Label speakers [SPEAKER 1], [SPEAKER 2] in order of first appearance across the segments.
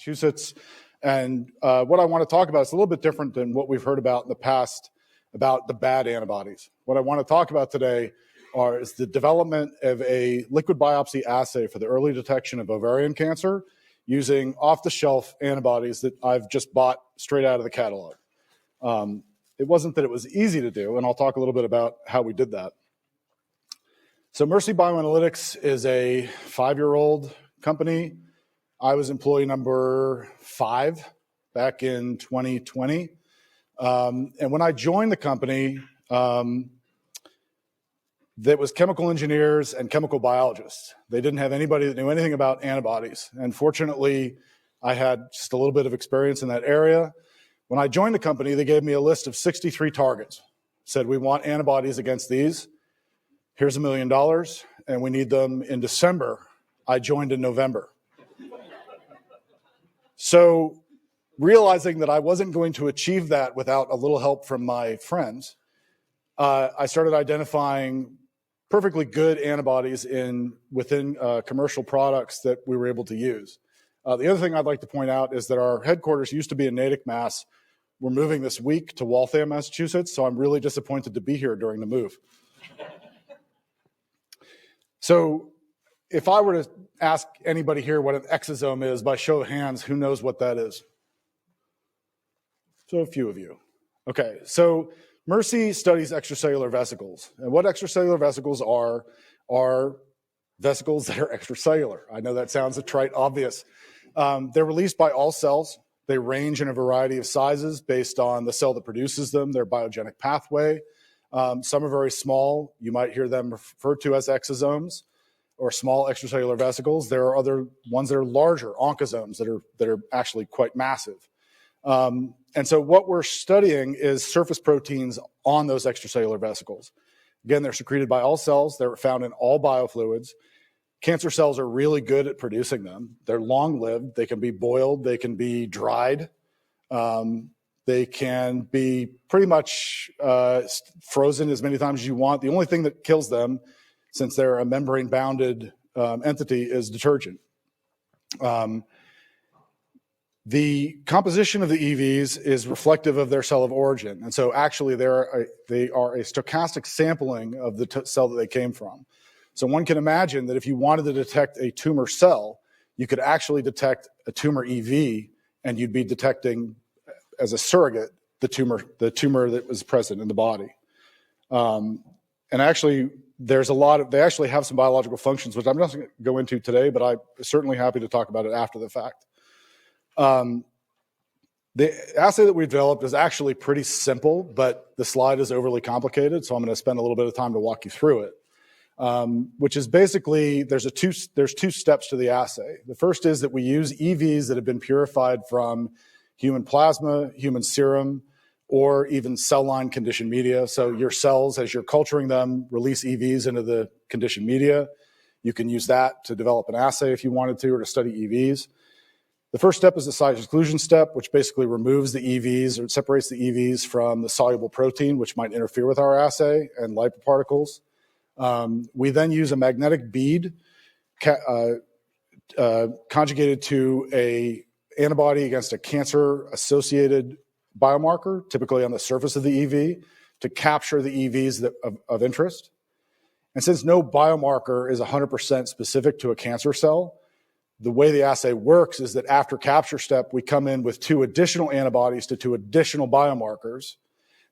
[SPEAKER 1] Massachusetts. And what I want to talk about is a little bit different than what we've heard about in the past about the bad antibodies. What I want to talk about today is the development of a liquid biopsy assay for the early detection of ovarian cancer using off-the-shelf antibodies that I've just bought straight out of the catalog. It wasn't that it was easy to do, and I'll talk a little bit about how we did that. So Mercy BioAnalytics is a 5-year-old company. I was employee number 5 back in 2020. And when I joined the company, that was chemical engineers and chemical biologists. They didn't have anybody that knew anything about antibodies. And fortunately, I had just a little bit of experience in that area. When I joined the company, they gave me a list of 63 targets. Said, we want antibodies against these. Here's $1 million, and we need them in December. I joined in November. So realizing that I wasn't going to achieve that without a little help from my friends, I started identifying perfectly good antibodies within commercial products that we were able to use. The other thing I'd like to point out is that our headquarters used to be in Natick, Mass. We're moving this week to Waltham, Massachusetts, so I'm really disappointed to be here during the move. So if I were to ask anybody here what an exosome is, by show of hands, who knows what that is? So a few of you. Okay, so Mercy studies extracellular vesicles. And what extracellular vesicles are vesicles that are extracellular. I know that sounds a trite obvious. They're released by all cells. They range in a variety of sizes based on the cell that produces them, their biogenic pathway. Some are very small. You might hear them referred to as exosomes or small extracellular vesicles. There are other ones that are larger, oncosomes, that are actually quite massive. And so what we're studying is surface proteins on those extracellular vesicles. Again, they're secreted by all cells. They're found in all biofluids. Cancer cells are really good at producing them. They're long-lived. They can be boiled. They can be dried. They can be pretty much frozen as many times as you want. The only thing that kills them, since they're a membrane-bounded entity, is detergent. The composition of the EVs is reflective of their cell of origin. And so actually they are a stochastic sampling of the cell that they came from. So one can imagine that if you wanted to detect a tumor cell, you could actually detect a tumor EV, and you'd be detecting as a surrogate the tumor that was present in the body. And actually, they actually have some biological functions, which I'm not going to go into today, but I'm certainly happy to talk about it after the fact. The assay that we developed is actually pretty simple, but the slide is overly complicated, so I'm going to spend a little bit of time to walk you through it. Which is basically, there's two steps to the assay. The first is that we use EVs that have been purified from human plasma, human serum, or even cell line conditioned media. So your cells, as you're culturing them, release EVs into the conditioned media. You can use that to develop an assay if you wanted to, or to study EVs. The first step is the size exclusion step, which basically removes the EVs or separates the EVs from the soluble protein, which might interfere with our assay, and lipoparticles. We then use a magnetic bead conjugated to an antibody against a cancer-associated biomarker, typically on the surface of the EV, to capture the EVs of interest. And since no biomarker is 100% specific to a cancer cell, the way the assay works is that after capture step, we come in with 2 additional antibodies to 2 additional biomarkers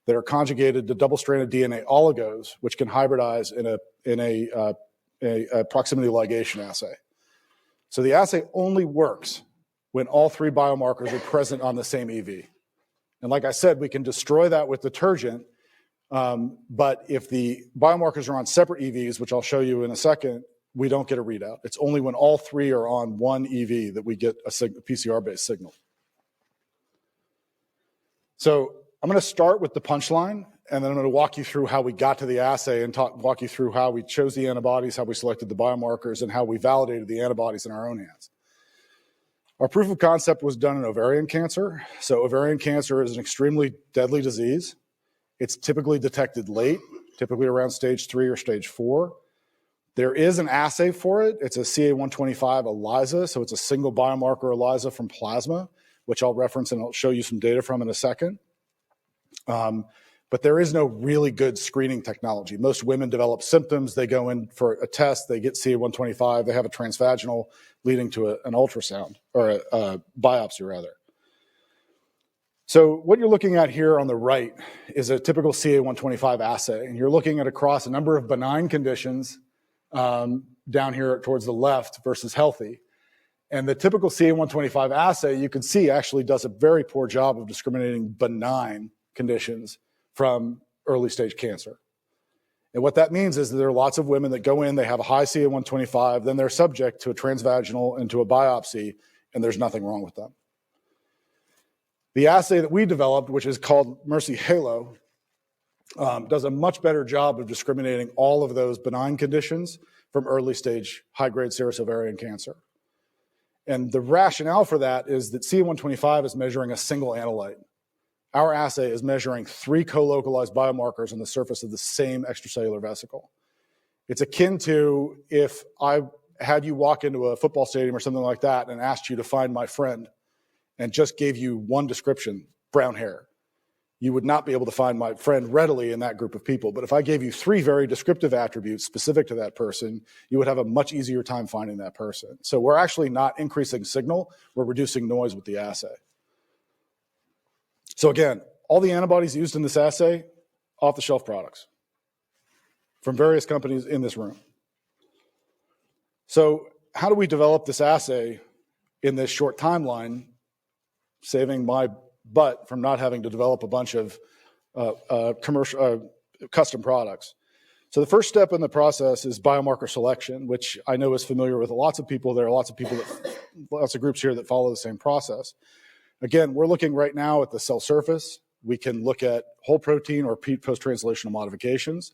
[SPEAKER 1] that are conjugated to double-stranded DNA oligos, which can hybridize in a proximity ligation assay. So the assay only works when all 3 biomarkers are present on the same EV. And like I said, we can destroy that with detergent, but if the biomarkers are on separate EVs, which I'll show you in a second, we don't get a readout. It's only when all 3 are on one EV that we get a PCR-based signal. So I'm going to start with the punchline, and then I'm going to walk you through how we got to the assay and walk you through how we chose the antibodies, how we selected the biomarkers, and how we validated the antibodies in our own hands. Our proof of concept was done in ovarian cancer. So ovarian cancer is an extremely deadly disease. It's typically detected late, typically around stage 3 or stage 4. There is an assay for it. It's a CA125 ELISA, so it's a single biomarker ELISA from plasma, which I'll reference and I'll show you some data from in a second. But there is no really good screening technology. Most women develop symptoms. They go in for a test. They get CA125. They have a transvaginal leading to an ultrasound, or a biopsy, rather. So what you're looking at here on the right is a typical CA125 assay. And you're looking at across a number of benign conditions down here towards the left versus healthy. And the typical CA125 assay, you can see, actually does a very poor job of discriminating benign conditions from early stage cancer. And what that means is that there are lots of women that go in, they have a high CA125, then they're subject to a transvaginal and to a biopsy, and there's nothing wrong with them. The assay that we developed, which is called Mercy Halo, does a much better job of discriminating all of those benign conditions from early stage high-grade serous ovarian cancer. And the rationale for that is that CA125 is measuring a single analyte. Our assay is measuring 3 co-localized biomarkers on the surface of the same extracellular vesicle. It's akin to if I had you walk into a football stadium or something like that and asked you to find my friend and just gave you one description, brown hair. You would not be able to find my friend readily in that group of people. But if I gave you 3 very descriptive attributes specific to that person, you would have a much easier time finding that person. So we're actually not increasing signal, we're reducing noise with the assay. So again, all the antibodies used in this assay, off-the-shelf products from various companies in this room. So how do we develop this assay in this short timeline, saving my butt from not having to develop a bunch of custom products? So the first step in the process is biomarker selection, which I know is familiar with lots of people. There are lots of groups here that follow the same process. Again, we're looking right now at the cell surface. We can look at whole protein or post-translational modifications.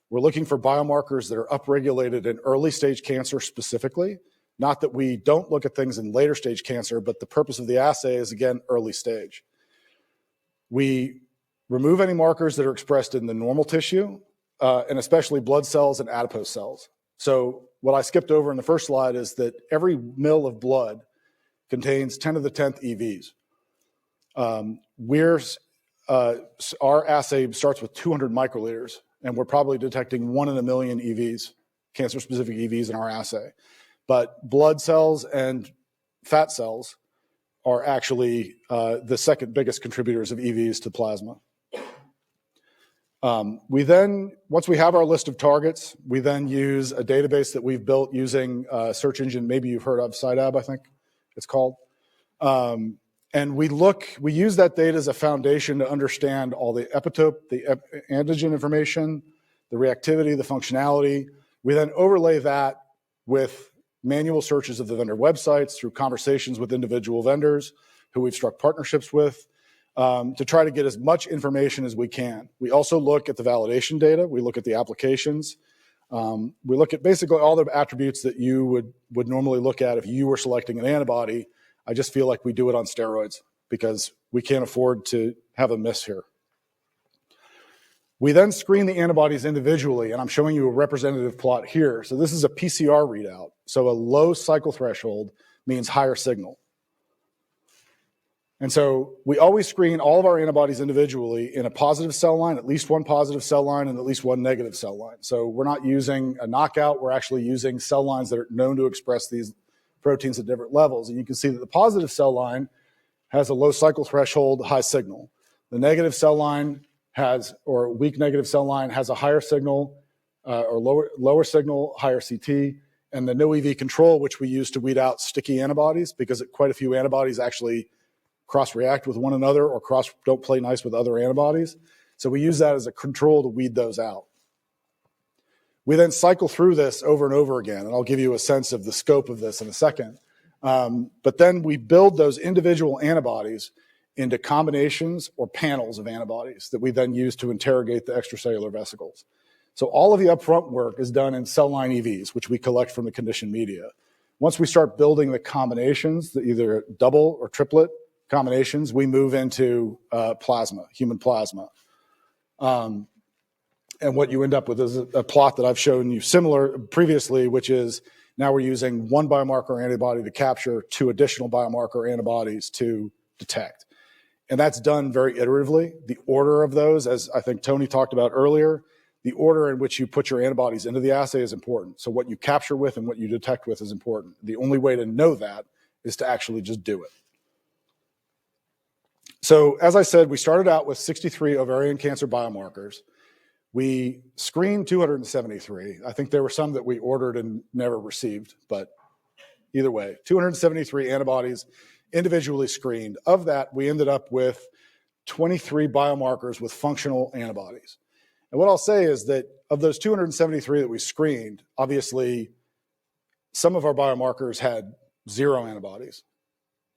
[SPEAKER 1] We're looking for biomarkers that are upregulated in early stage cancer specifically. Not that we don't look at things in later stage cancer, but the purpose of the assay is, again, early stage. We remove any markers that are expressed in the normal tissue, and especially blood cells and adipose cells. So what I skipped over in the first slide is that every mil of blood contains 10 to the 10th EVs. Our assay starts with 200 microliters, and we're probably detecting 1 in a million EVs, cancer-specific EVs in our assay. But blood cells and fat cells are actually the second biggest contributors of EVs to plasma. Once we have our list of targets, we then use a database that we've built using a search engine, maybe you've heard of, SciDab, I think it's called. And we use that data as a foundation to understand all the epitope, the antigen information, the reactivity, the functionality. We then overlay that with manual searches of the vendor websites through conversations with individual vendors who we've struck partnerships with to try to get as much information as we can. We also look at the validation data. We look at the applications. We look at basically all the attributes that you would normally look at if you were selecting an antibody. I just feel like we do it on steroids because we can't afford to have a miss here. We then screen the antibodies individually, and I'm showing you a representative plot here. So this is a PCR readout. So a low cycle threshold means higher signal. And so we always screen all of our antibodies individually in a positive cell line, at least one positive cell line, and at least one negative cell line. So we're not using a knockout. We're actually using cell lines that are known to express these proteins at different levels. And you can see that the positive cell line has a low cycle threshold, high signal. The negative cell line or weak negative cell line has a higher signal or lower signal, higher CT. And the no EV control, which we use to weed out sticky antibodies, because quite a few antibodies actually cross-react with one another or don't play nice with other antibodies. So we use that as a control to weed those out. We then cycle through this over and over again, and I'll give you a sense of the scope of this in a second. But then we build those individual antibodies into combinations or panels of antibodies that we then use to interrogate the extracellular vesicles. So all of the upfront work is done in cell line EVs, which we collect from the conditioned media. Once we start building the combinations, the either double or triplet combinations, we move into plasma, human plasma. And what you end up with is a plot that I've shown you similar previously, which is now we're using one biomarker antibody to capture 2 additional biomarker antibodies to detect. And that's done very iteratively. The order of those, as I think Tony talked about earlier, the order in which you put your antibodies into the assay is important. So what you capture with and what you detect with is important. The only way to know that is to actually just do it. So as I said, we started out with 63 ovarian cancer biomarkers. We screened 273. I think there were some that we ordered and never received, but either way, 273 antibodies individually screened. Of that, we ended up with 23 biomarkers with functional antibodies. And what I'll say is that of those 273 that we screened, obviously, some of our biomarkers had 0 antibodies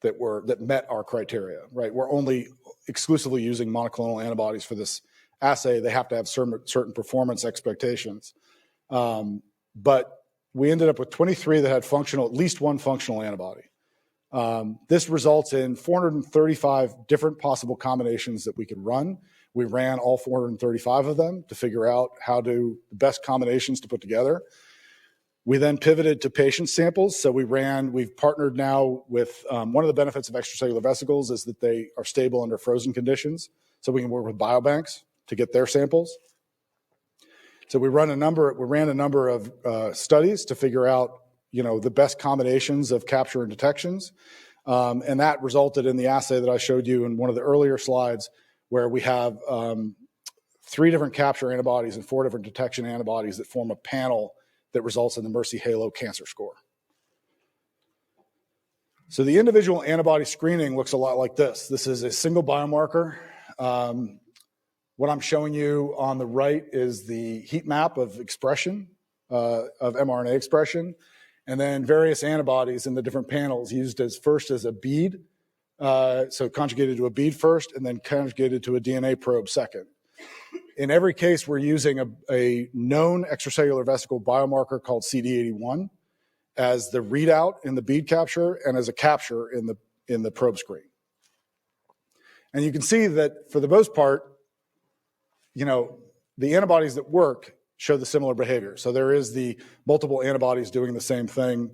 [SPEAKER 1] that met our criteria, right? We're only exclusively using monoclonal antibodies for this assay. They have to have certain performance expectations. But we ended up with 23 that had at least one functional antibody. This results in 435 different possible combinations that we could run. We ran all 435 of them to figure out the best combinations to put together. We then pivoted to patient samples. So we've partnered now with, one of the benefits of extracellular vesicles is that they are stable under frozen conditions. So we can work with biobanks to get their samples. So we ran a number of studies to figure out, the best combinations of capture and detections. And that resulted in the assay that I showed you in one of the earlier slides, where we have 3 different capture antibodies and 4 different detection antibodies that form a panel that results in the Mercy Halo cancer score. So the individual antibody screening looks a lot like this. This is a single biomarker. What I'm showing you on the right is the heat map of expression, of mRNA expression, and then various antibodies in the different panels used first as a bead, so conjugated to a bead first, and then conjugated to a DNA probe second. In every case, we're using a known extracellular vesicle biomarker called CD81 as the readout in the bead capture and as a capture in the probe screen. And you can see that for the most part, the antibodies that work show the similar behavior. So there is the multiple antibodies doing the same thing,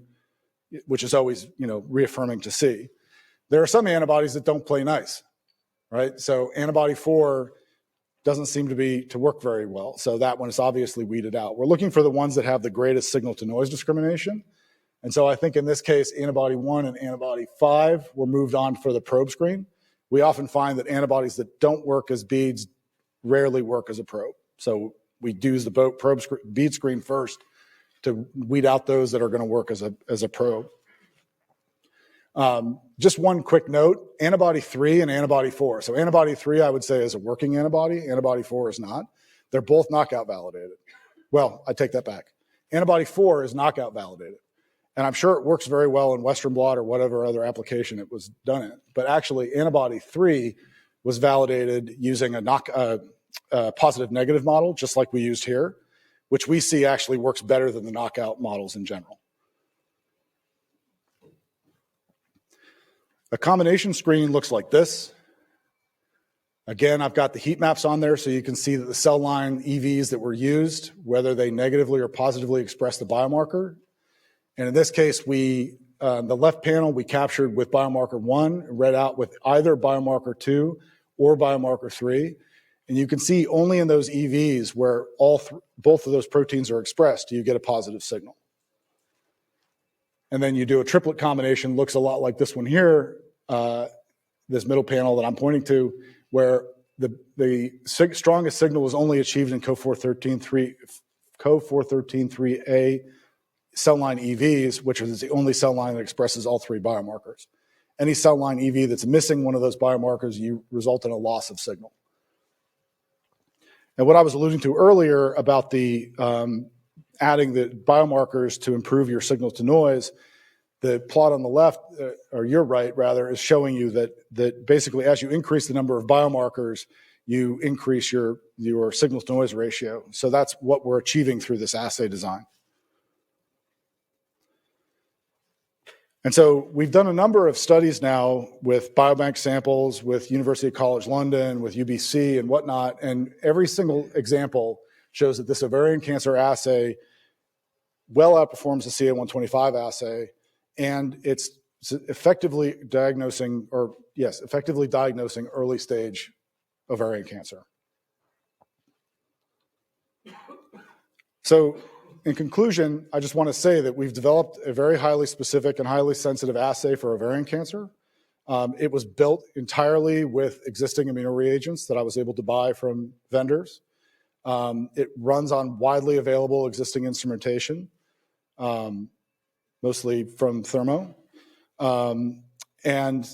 [SPEAKER 1] which is always, reaffirming to see. There are some antibodies that don't play nice, right? So antibody 4 doesn't seem to work very well. So that one is obviously weeded out. We're looking for the ones that have the greatest signal to noise discrimination. And so I think in this case, antibody 1 and antibody 5 were moved on for the probe screen. We often find that antibodies that don't work as beads rarely work as a probe. So we do use the bead screen first to weed out those that are going to work as a probe. Just one quick note, antibody 3 and antibody 4. So antibody 3, I would say, is a working antibody. Antibody 4 is not. They're both knockout validated. Well, I take that back. Antibody 4 is knockout validated. And I'm sure it works very well in Western blot or whatever other application it was done in. But actually, antibody 3 was validated using a positive-negative model, just like we used here, which we see actually works better than the knockout models in general. A combination screen looks like this. Again, I've got the heat maps on there so you can see that the cell line EVs that were used, whether they negatively or positively express the biomarker. And in this case, the left panel we captured with biomarker 1, read out with either biomarker 2 or biomarker 3. And you can see only in those EVs where both of those proteins are expressed do you get a positive signal. And then you do a triplet combination, looks a lot like this one here, this middle panel that I'm pointing to, where the strongest signal was only achieved in Co413.3a cell line EVs, which is the only cell line that expresses all 3 biomarkers. Any cell line EV that's missing one of those biomarkers, you result in a loss of signal. And what I was alluding to earlier about the adding the biomarkers to improve your signal to noise, the plot on the left, or your right rather, is showing you that basically as you increase the number of biomarkers, you increase your signal to noise ratio. So that's what we're achieving through this assay design. And so we've done a number of studies now with biobank samples, with University College London, with UBC and whatnot, and every single example shows that this ovarian cancer assay well outperforms the CA-125 assay, and it's effectively diagnosing early stage ovarian cancer. So in conclusion, I just want to say that we've developed a very highly specific and highly sensitive assay for ovarian cancer. It was built entirely with existing immunoreagents that I was able to buy from vendors. It runs on widely available existing instrumentation, mostly from Thermo. And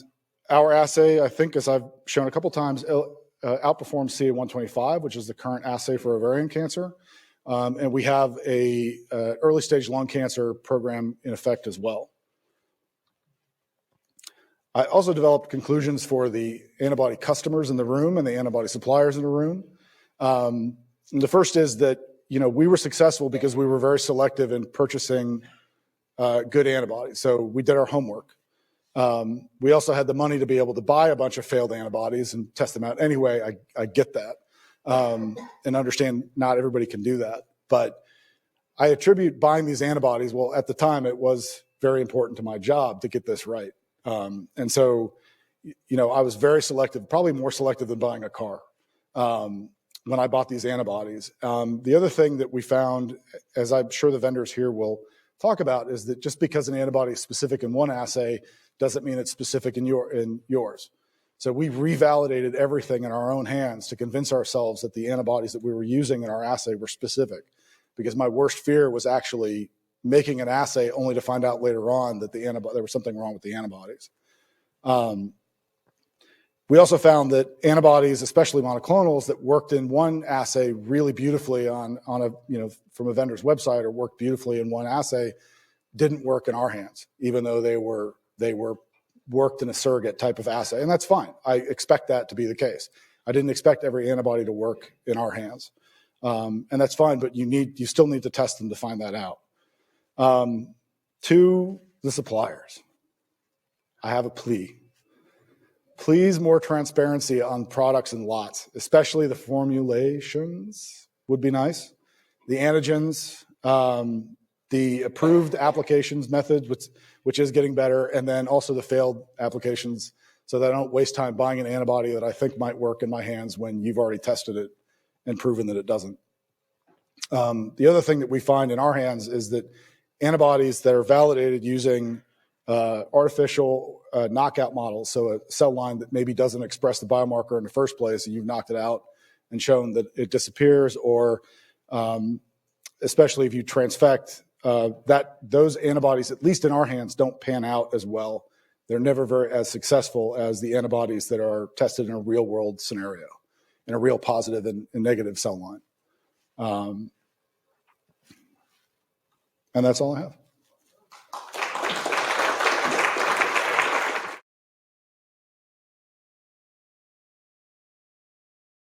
[SPEAKER 1] our assay, I think, as I've shown a couple times, outperforms CA-125, which is the current assay for ovarian cancer. And we have a early stage lung cancer program in effect as well. I also developed conclusions for the antibody customers in the room and the antibody suppliers in the room. And the first is that, we were successful because we were very selective in purchasing good antibodies. So we did our homework. We also had the money to be able to buy a bunch of failed antibodies and test them out. Anyway, I get that. And understand not everybody can do that. But I attribute buying these antibodies, well, at the time, it was very important to my job to get this right. And so, I was very selective, probably more selective than buying a car when I bought these antibodies. The other thing that we found, as I'm sure the vendors here will talk about, is that just because an antibody is specific in one assay doesn't mean it's specific in yours. So we revalidated everything in our own hands to convince ourselves that the antibodies that we were using in our assay were specific, because my worst fear was actually making an assay only to find out later on that there was something wrong with the antibodies. We also found that antibodies, especially monoclonals, that worked in one assay really beautifully on from a vendor's website or worked beautifully in one assay, didn't work in our hands, even though they were worked in a surrogate type of assay. And that's fine. I expect that to be the case. I didn't expect every antibody to work in our hands. And that's fine, but you still need to test them to find that out. To the suppliers, I have a plea. Please, more transparency on products and lots, especially the formulations would be nice. The antigens, the approved applications methods, which is getting better, and then also the failed applications, so that I don't waste time buying an antibody that I think might work in my hands when you've already tested it and proven that it doesn't. The other thing that we find in our hands is that antibodies that are validated using artificial knockout models, so a cell line that maybe doesn't express the biomarker in the first place, and you've knocked it out and shown that it disappears, or especially if you transfect, those antibodies, at least in our hands, don't pan out as well. They're never as successful as the antibodies that are tested in a real world scenario, in a real positive and negative cell line. And that's all I have.